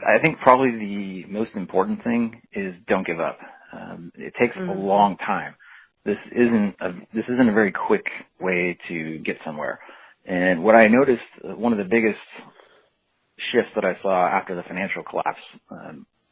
I think probably the most important thing is don't give up. It takes a long time. This isn't a very quick way to get somewhere. And what I noticed, one of the biggest shifts that I saw after the financial collapse,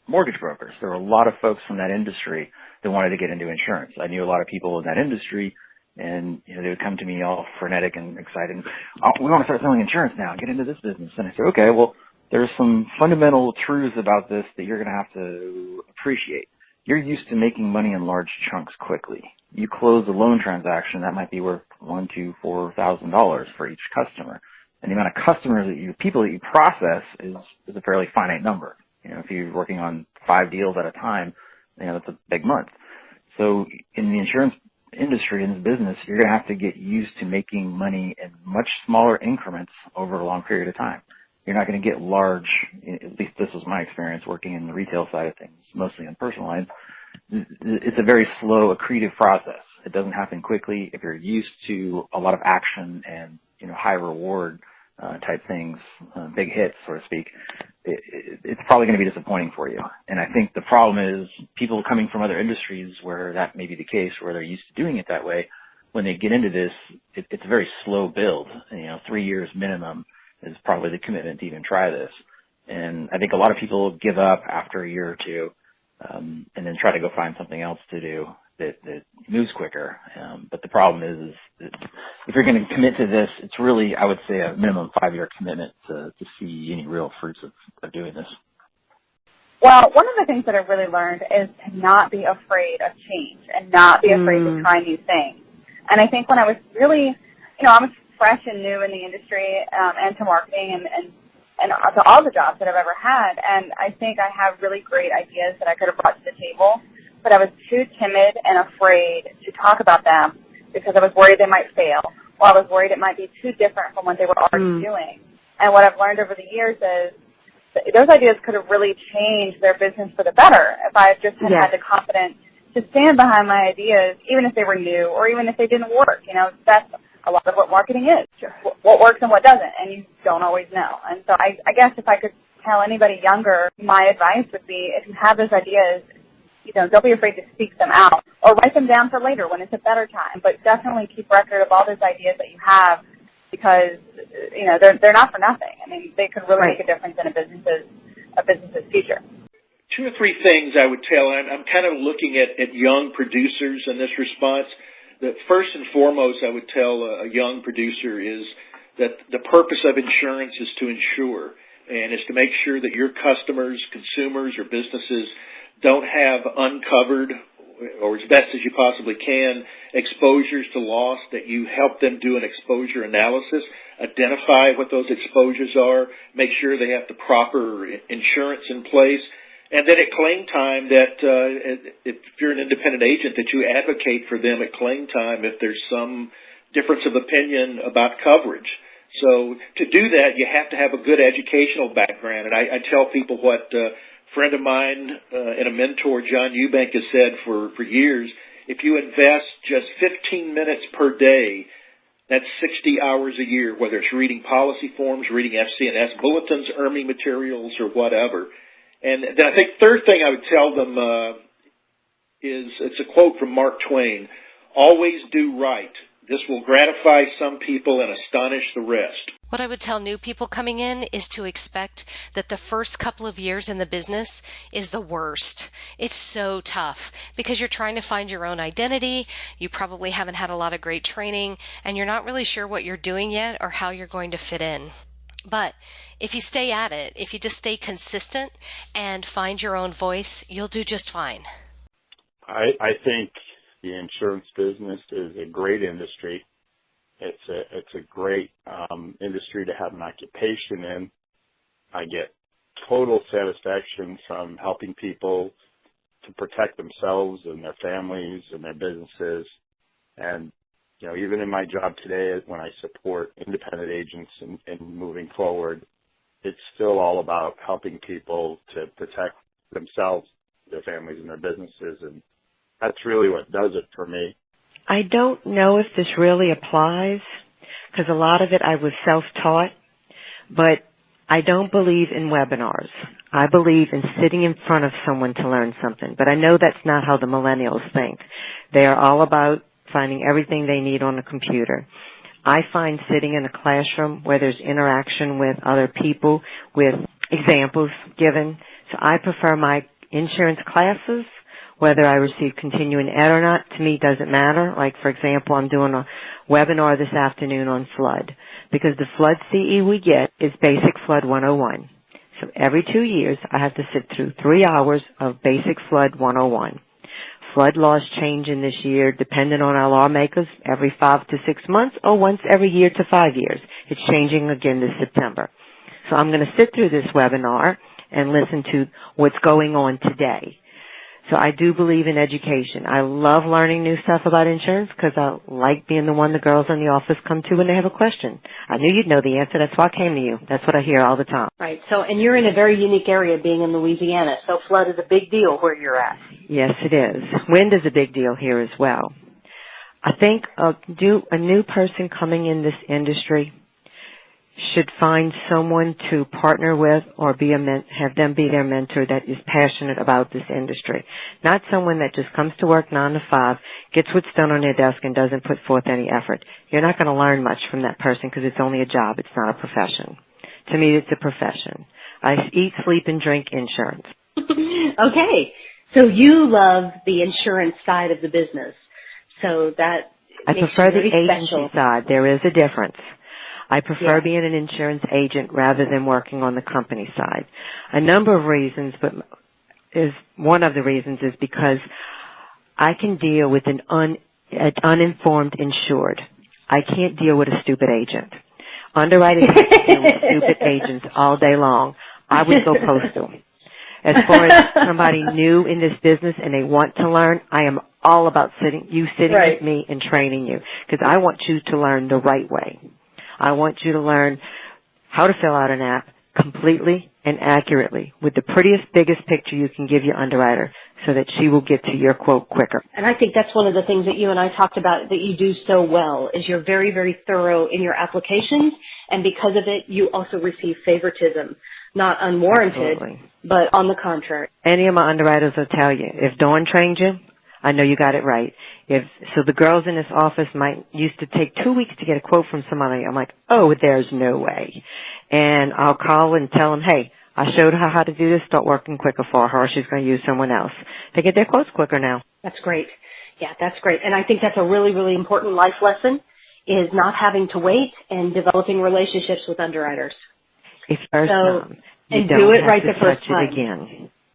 mortgage brokers. There were a lot of folks from that industry that wanted to get into insurance. I knew a lot of people in that industry, and they would come to me all frenetic and excited. Oh, we want to start selling insurance now. Get into this business. And I said, okay, well, there's some fundamental truths about this that you're going to have to appreciate. You're used to making money in large chunks quickly. You close a loan transaction that might be worth $1,000, $2,000, $4,000 for each customer, and the amount of people that you process is a fairly finite number. If you're working on 5 deals at a time, that's a big month. So in the insurance industry, in this business, you're going to have to get used to making money in much smaller increments over a long period of time. You're not going to get large, at least this was my experience working in the retail side of things, mostly in personal lines. It's a very slow, accretive process. It doesn't happen quickly. If you're used to a lot of action and, high reward type things, big hits, so to speak, it's probably going to be disappointing for you. And I think the problem is people coming from other industries where that may be the case, where they're used to doing it that way, when they get into this, it's a very slow build. 3 years minimum is probably the commitment to even try this. And I think a lot of people give up after a year or two, and then try to go find something else to do that moves quicker. But the problem is if you're going to commit to this, it's really, I would say, a minimum 5-year commitment to see any real fruits of doing this. Well, one of the things that I've really learned is to not be afraid of change and not be afraid to try new things. And I think when I was really, I was fresh and new in the industry and to marketing and to all the jobs that I've ever had, and I think I have really great ideas that I could have brought to the table, but I was too timid and afraid to talk about them because I was worried they might fail, or I was worried it might be too different from what they were already doing. And what I've learned over the years is that those ideas could have really changed their business for the better if I just had the confidence to stand behind my ideas, even if they were new or even if they didn't work. That's a lot of what marketing is, just what works and what doesn't, and you don't always know. And so I guess if I could tell anybody younger, my advice would be if you have those ideas, don't be afraid to speak them out or write them down for later when it's a better time, but definitely keep record of all those ideas that you have because, they're not for nothing. I mean, they could really make a difference in a business's future. 2 or 3 things I would tell, and I'm kind of looking at young producers in this response. The first and foremost I would tell a young producer is that the purpose of insurance is to insure, and is to make sure that your customers, consumers, or businesses don't have uncovered, or as best as you possibly can, exposures to loss, that you help them do an exposure analysis, identify what those exposures are, make sure they have the proper insurance in place, and then at claim time that if you're an independent agent, that you advocate for them at claim time if there's some difference of opinion about coverage. So to do that, you have to have a good educational background. And I tell people what a friend of mine and a mentor, John Eubank, has said for years: if you invest just 15 minutes per day, that's 60 hours a year, whether it's reading policy forms, reading FC&S bulletins, ERMI materials, or whatever. And then I think third thing I would tell them is, it's a quote from Mark Twain: always do right. This will gratify some people and astonish the rest. What I would tell new people coming in is to expect that the first couple of years in the business is the worst. It's so tough because you're trying to find your own identity. You probably haven't had a lot of great training, and you're not really sure what you're doing yet or how you're going to fit in. But if you stay at it, if you just stay consistent and find your own voice, you'll do just fine. I think the insurance business is a great industry. It's a great industry to have an occupation in. I get total satisfaction from helping people to protect themselves and their families and their businesses. And even in my job today, when I support independent agents in moving forward, it's still all about helping people to protect themselves, their families, and their businesses, and that's really what does it for me. I don't know if this really applies, because a lot of it I was self-taught, but I don't believe in webinars. I believe in sitting in front of someone to learn something. But I know that's not how the millennials think. They are all about finding everything they need on a computer. I find sitting in a classroom where there's interaction with other people, with examples given. So I prefer my insurance classes. Whether I receive continuing ed or not, to me, doesn't matter. Like, for example, I'm doing a webinar this afternoon on flood, because the flood CE we get is Basic Flood 101. So every 2 years, I have to sit through 3 hours of Basic Flood 101. Flood laws changing this year, depending on our lawmakers, every 5 to 6 months or once every year to 5 years. It's changing again this September. So I'm going to sit through this webinar and listen to what's going on today. So I do believe in education. I love learning new stuff about insurance because I like being the one the girls in the office come to when they have a question. I knew you'd know the answer. That's why I came to you. That's what I hear all the time. Right. So, and you're in a very unique area being in Louisiana, so flood is a big deal where you're at. Yes, it is. Wind is a big deal here as well. I think a new person coming in this industry should find someone to partner with or have them be their mentor that is passionate about this industry. Not someone that just comes to work 9 to 5, gets what's done on their desk, and doesn't put forth any effort. You're not going to learn much from that person because it's only a job. It's not a profession. To me, it's a profession. I eat, sleep, and drink insurance. Okay. So you love the insurance side of the business. So that I makes prefer you the very agency special. side. There is a difference. I prefer Yeah. being an insurance agent rather than working on the company side. A number of reasons, but one of the reasons is because I can deal with an uninformed insured. I can't deal with a stupid agent. Underwriters deal with stupid agents all day long. I would go postal. As far as somebody new in this business and they want to learn, I am all about sitting Right. with me and training you, because I want you to learn the right way. I want you to learn how to fill out an app completely and accurately with the prettiest, biggest picture you can give your underwriter so that she will get to your quote quicker. And I think that's one of the things that you and I talked about that you do so well is you're very, very thorough in your applications, and because of it, you also receive favoritism, not unwarranted, Absolutely. but on the contrary. Any of my underwriters will tell you, if Dawn trained you, I know you got it right. So the girls in this office used to take 2 weeks to get a quote from somebody. I'm like, oh, there's no way. And I'll call and tell them, hey, I showed her how to do this. Start working quicker for her, or she's going to use someone else. They get their quotes quicker now. That's great. Yeah, that's great. And I think that's a really, really important life lesson is not having to wait and developing relationships with underwriters. If first So, time, you and don't do it have right to the first touch time. it again.